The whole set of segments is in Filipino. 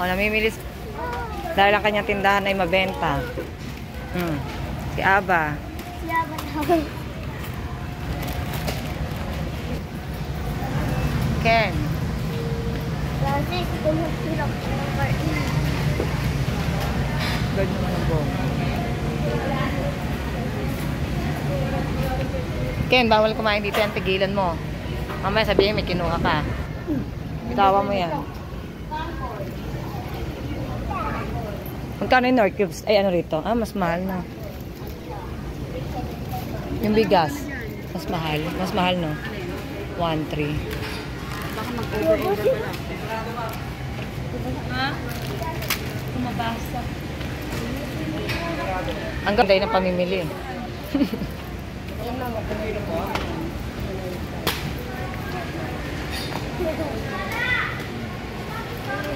O, namimili. Dahil ang kanyang tindahan ay mabenta. Si Aba. Si Aba naman. Ken. Francis, tumutulak ko ng kain. Gano'n naman ang buong. Ken, bawal kumain dito yan. Tigilan mo. Mamaya sabihin may kinuha ka. Bitawa mo yan. Magkano yung North Cubes? Ay, ano rito? Ah, mas mahal na. Yung bigas. Mas mahal. Mas mahal, no? 1.3. Baka mag-over-over pala. Ha? Kumabasa. Ang ganda yun ang pamimili.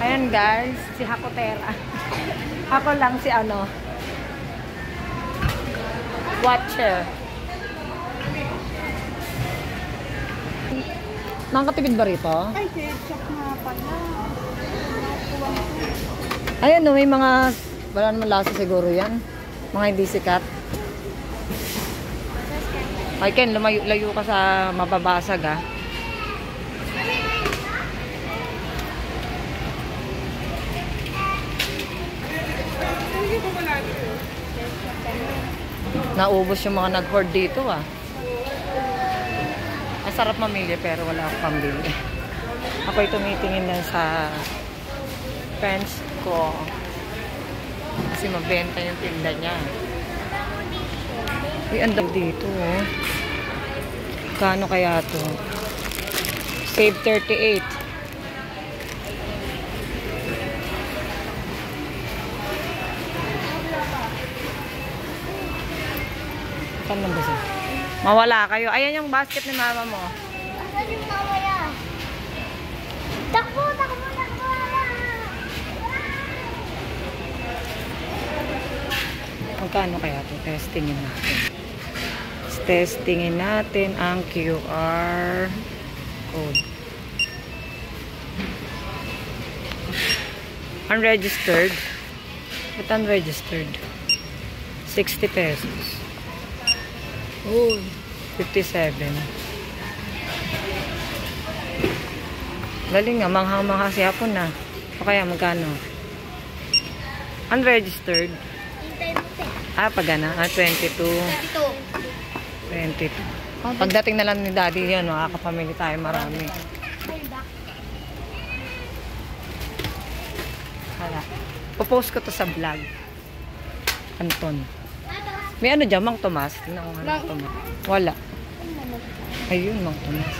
Ayan guys, si Hakotera. Ako lang si ano, watcher. Nakakatipid ba rito? Ay, ketchup nga pala. Ayan no, may mga, wala naman lasa siguro yan. Mga hindi sikat. Ay Ken, lumayo ka sa mababasag ah. Naubos yung mga nag-hoard dito ah. Masarap mamili pero wala akong pambili. Ako'y tumitingin lang sa friends ko. Kasi mabenta yung tinda niya. Uy, ang dami dito oh. Kano kaya to? Save 38. Saan lang ba siya? Mawala kayo. Ayan yung basket ni mama mo. Asan yung mamaya? Takbo, takbo, takbo! Magkano kaya to? Testingin natin. Testingin natin ang QR code. Unregistered. Ba't unregistered? 60 pesos. Oh, 57. Galing nga, manghang-mangha si hapon na. O kaya magkano? Unregistered. Ah, pag gana? Ah, 22. 22. Pagdating na lang ni Daddy yan, makakapamili tayo marami. Hala. Popost ko to sa vlog. Anton. May ano dyan, Mang Tomas? Mang Tomas. Wala. Ayun, Mang Tomas.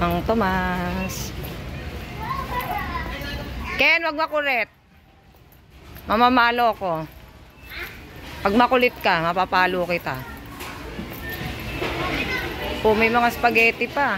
Mang Tomas. Ken, wag makulit. Mamamalo ko. Pag makulit ka, mapapalo kita. Oh, may mga spaghetti pa.